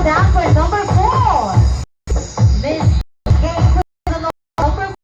Down for number 4. Miss Kay Quinano, number 4.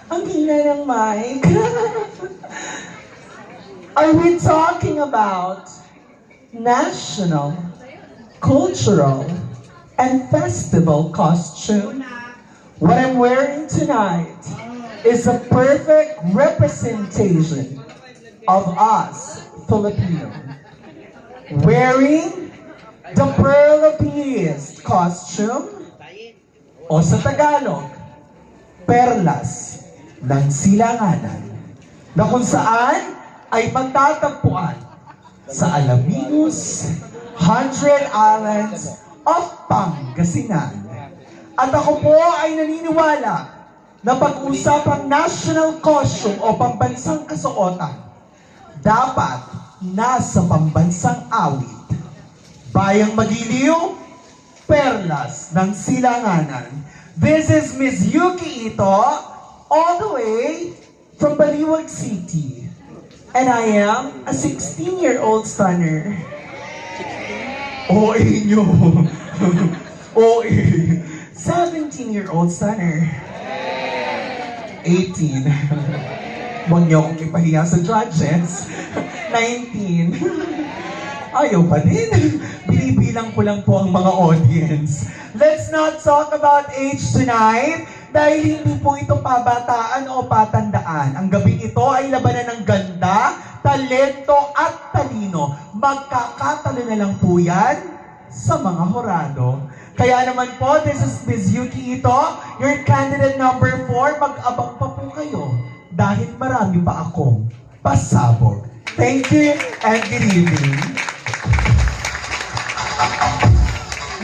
Ang hina ng mic. Are we talking about national, cultural, and festival costume? What I'm wearing tonight is a perfect representation of us Filipino. Wearing the Pearl of Peace costume, o sa Tagalog, Perlas ng Silanganan, na kung saan ay magtatagpuan sa Alaminos, 100 Islands of Pangasinan. At ako po ay naniniwala na pag-usapang national costume o pambansang kasuotan, dapat nasa pambansang awit. Bayang Magiliw, Perlas ng Silanganan. This is Miss Yuki Ito, all the way from Baliwag City. And I am a 16-year-old stunner. OA nyo. OA. 17-year-old stunner. 18. Huwag niyo akong ipahiya sa judges. 19. Ayaw pa din. Binibilang ko lang po ang mga audience. Let's not talk about age tonight dahil hindi po ito pabataan o patandaan. Ang gabing ito ay labanan ng ganda, talento at talino. Magkakatalo na lang po yan sa mga horado. Kaya naman po, this is Ms. Yuki Ito, your candidate number 4. Mag-abang pa po kayo dahil marami pa akong pasabog. Thank you and good evening.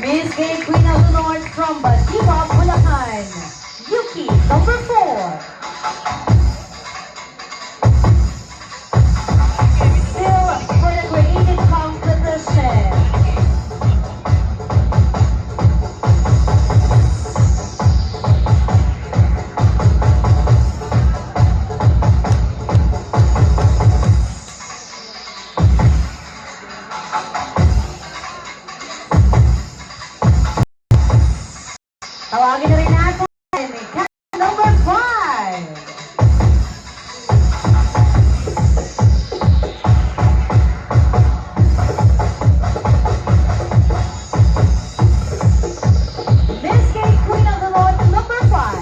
Miss Kay Queen of the North from Baliwag, Bulacan. Yuki, number 4. Still for the creative competition. Tawagin na rin natin. Number 5. Miss Kay Queen of the North, number 5.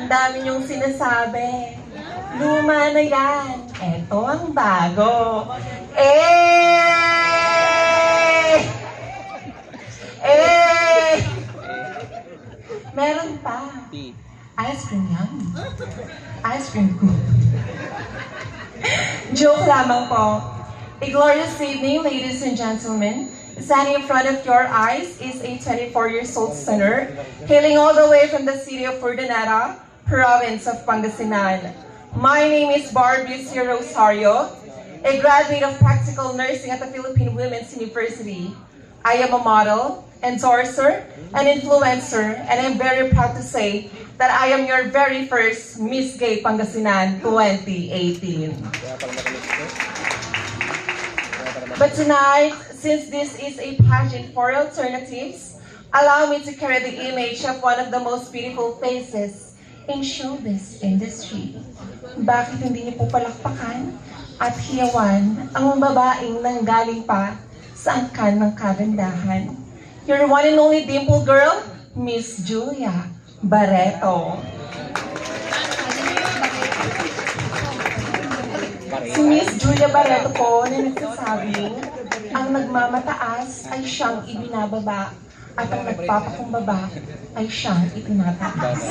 Ang dami niyong sinasabi. Luma na yan. Eto ang bago. Meron pa. Ice cream yan. Ice cream ko. Joke lamang po. A glorious evening, ladies and gentlemen. Standing in front of your eyes is a 24 years old sinner, hailing all the way from the city of Urdaneta, province of Pangasinan. My name is Barbie C. Rosario, a graduate of practical nursing at the Philippine Women's University. I am a model, endorser, and influencer, and I'm very proud to say that I am your very first Miss Gay Pangasinan 2018. But tonight, since this is a pageant for alternatives, allow me to carry the image of one of the most beautiful faces in showbiz industry. Bakit hindi niyo po palakpakan at hiyawan ang babaeng nanggaling pa sa angkan ng kagandahan? Your one and only dimple girl, Miss Julia Barreto. Si Miss Julia Barreto po na nagsasabing, ang nagmamataas ay siyang ibinababa at ang nagpapakumbaba ay siyang itinataas.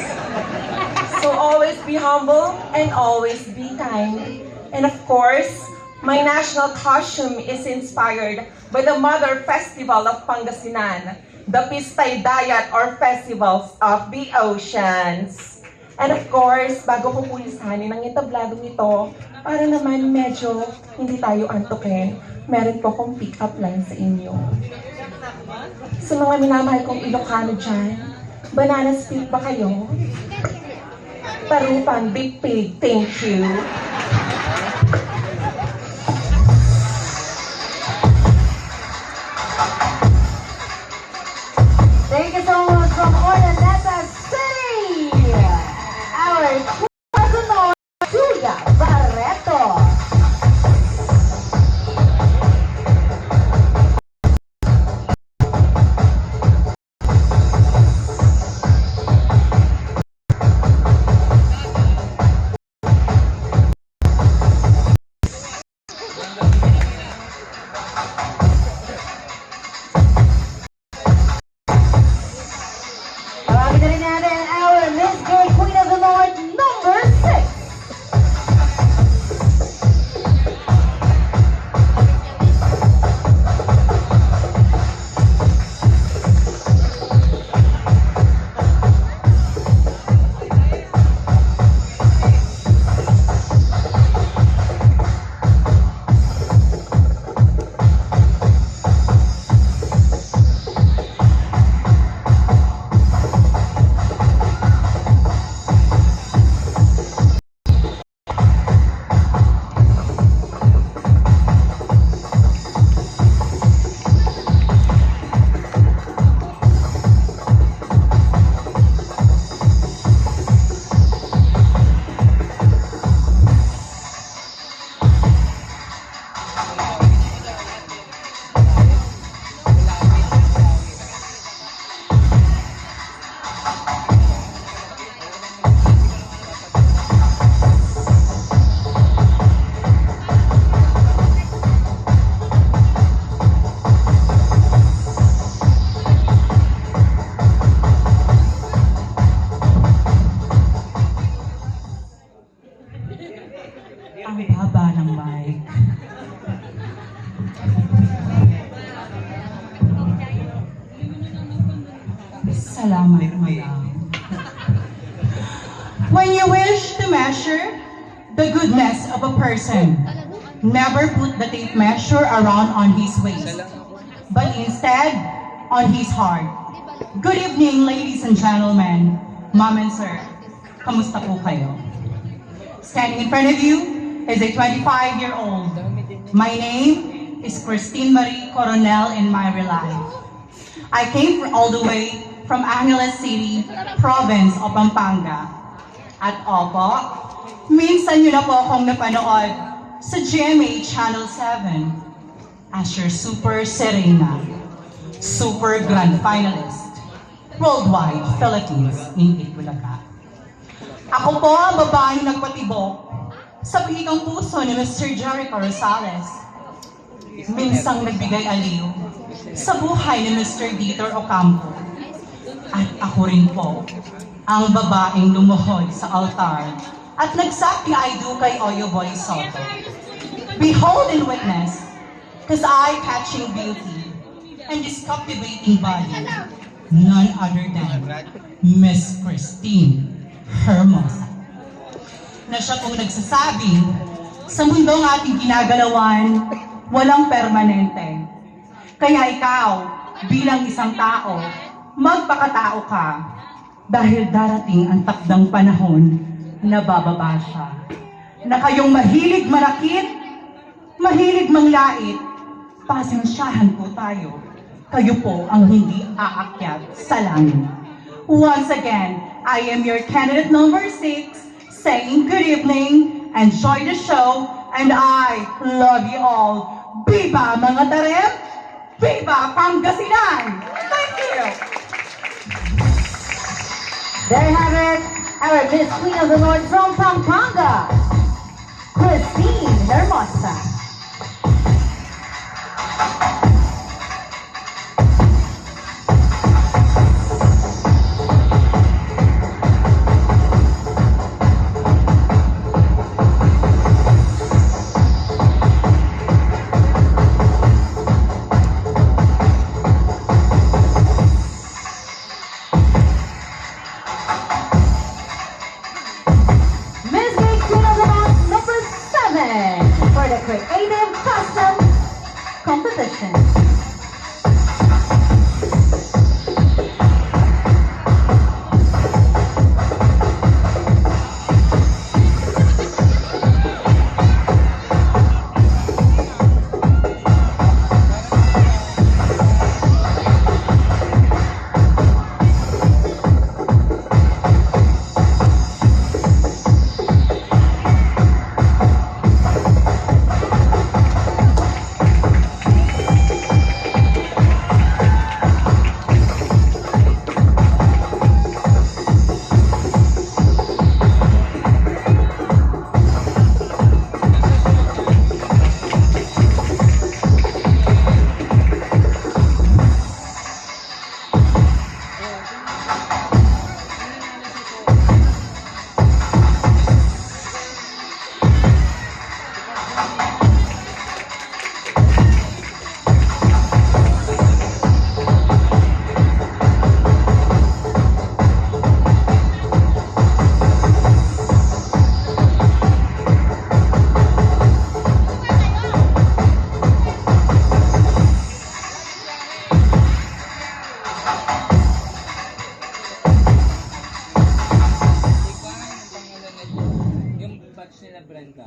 So always be humble and always be kind. And of course, my national costume is inspired by the Mother Festival of Pangasinan, the Pistay Dayat or Festivals of the Oceans. And of course, bago ko pulisanin ang itabladong ito, para naman medyo hindi tayo antukin, meron po akong pick-up line sa inyo. Sa mga minamahal kong Ilocano dyan, banana split ba kayo? Tarupan, big pig, thank you. Thank you so much from Urdaneta City! Our Quezon, Julia Barreto. Tawagin na rin natin our Miss Gay Queen of the North, number 6. Ang haba ng mic. Salamat madam. When you wish to measure the goodness of a person, never put the tape measure around on his waist, but instead on his heart. Good evening, ladies and gentlemen, mom and sir. Kamusta po kayo? Standing in front of you is a 25-year-old. My name is Christine Marie Coronel in my real life. I came all the way from Angeles City, province of Pampanga. At opo, minsan nyo na po akong napanood sa GMA Channel 7 as your Super Serena, Super Grand Finalist, Worldwide Philippines in Itbulaga. Ako po ang babaeng nagpatibok sa pihitang puso ni Mr. Jericho Rosales. Minsang nagbigay aliw sa buhay ni Mr. Dieter Ocampo. At ako rin po ang babaeng lumuhod sa altar at nagsabi I do kay Oyo Boy Soto. Behold and witness, cause eye-catching beauty and this captivating body, none other than Miss Christine Hermosa. Na siya pong nagsasabing, sa mundong ating ginagalawan, walang permanente. Kaya ikaw, bilang isang tao, magpakatao ka dahil darating ang takdang panahon na bababa siya. Na kayong mahilig marakit, mahilig manglait, pasensyahan po tayo. Kayo po ang hindi aakyat sa langit. Once again, I am your candidate number 6, saying good evening, enjoy the show, and I love you all. Viva mga tarem! Viva Pangasinan! Thank you! There you have it, our Miss Queen of the North from Pampanga, Christine Hermosa. For the creative custom competition.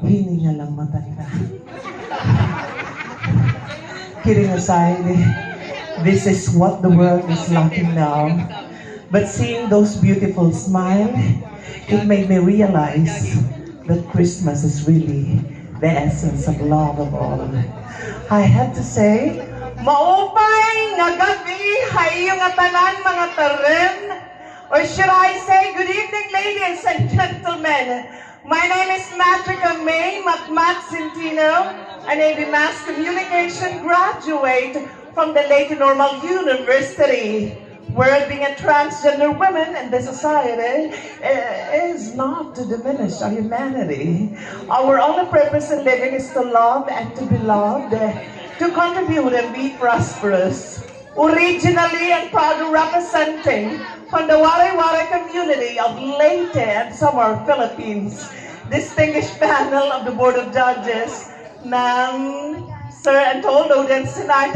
Hininga lang matanda. Kidding aside, this is what the world is lacking now. But seeing those beautiful smiles, it made me realize that Christmas is really the essence of love of all. I have to say, maupay nga gabi, hayo nga tanan mga taren. Or should I say, good evening ladies and gentlemen. My name is Matrica May Matmat Centino, an AV Mass Communication graduate from the Leyte Normal University, where being a transgender woman in this society is not to diminish our humanity. Our only purpose in living is to love and to be loved, to contribute and be prosperous. Originally and proudly representing from the Waray-Waray community of Leyte and Samar, Philippines, distinguished panel of the Board of Judges, Ma'am, Sir, and to all audience tonight.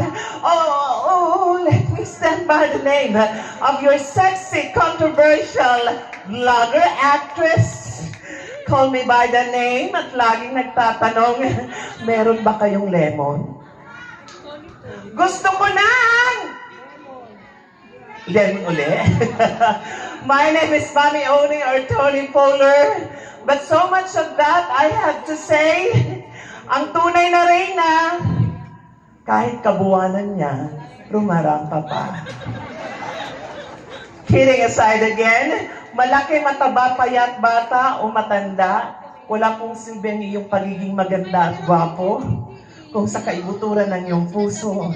Let me stand by the name of your sexy, controversial vlogger, actress. Call me by the name at laging nagtatanong, meron ba kayong lemon? Gusto ko ng lemon uli. My name is Mami Oni or Tony Polar. But so much of that I have to say, ang tunay na reyna, kahit kabuwanan niya, rumarampa pa. Kidding aside again, Malaki, mataba, payat, bata o matanda, wala pong silbi ang iyong pagiging maganda at gwapo. Kung sa kaibuturan ng iyong puso,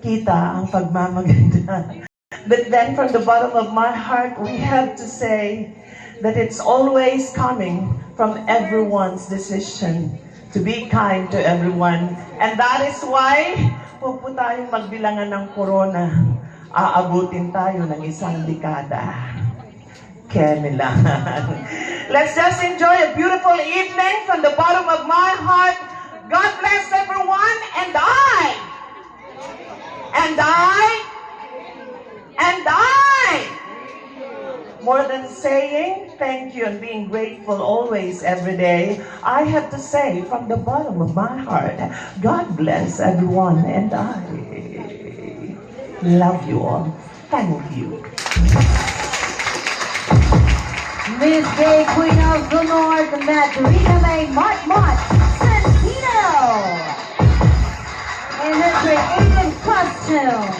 kita ang pagmamaganda. But then from the bottom of my heart, we have to say that it's always coming from everyone's decision to be kind to everyone. And that is why, huwag po tayong magbilangan ng corona. Aabutin tayo ng isang dekada. Kemi lang. Let's just enjoy a beautiful evening from the bottom of my heart. God bless everyone, and I, more than saying thank you and being grateful always, every day, I have to say from the bottom of my heart, God bless everyone, and I love you all. Thank you. Miss Gay, Queen of the North, Madrina May Mott Santino. In her creative costume.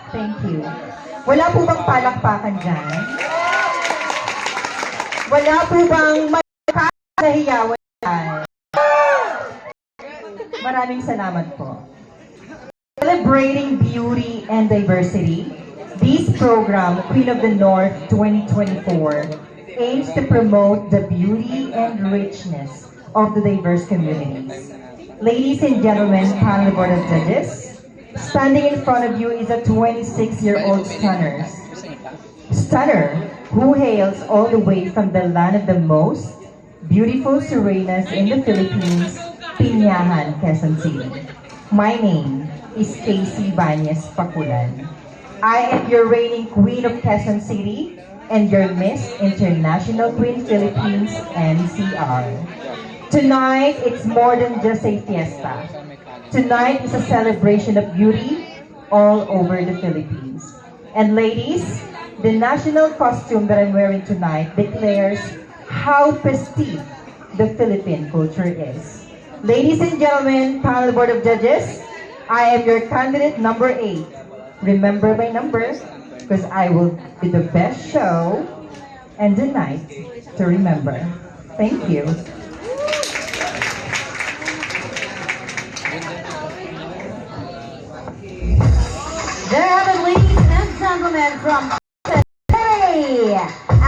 Thank you. Wala po bang palakpakan dyan? Wala po bang nahiyawan dyan? Maraming salamat po. Celebrating beauty and diversity, this program, Queen of the North 2024, aims to promote the beauty and richness of the diverse communities. Ladies and gentlemen, panel board of judges, standing in front of you is a 26-year-old stunner who hails all the way from the land of the most beautiful Serenas in the Philippines, Piñahan, Quezon City. My name is Casey Banyes Pakulan. I am your reigning Queen of Quezon City and your Miss International Queen Philippines NCR. Tonight, it's more than just a fiesta. Tonight is a celebration of beauty all over the Philippines. And ladies, the national costume that I'm wearing tonight declares how festive the Philippine culture is. Ladies and gentlemen, panel board of judges, I am your candidate number 8 Remember my number because I will be the best show and the night to remember. Thank you. There you have it, ladies and gentlemen, from Hey!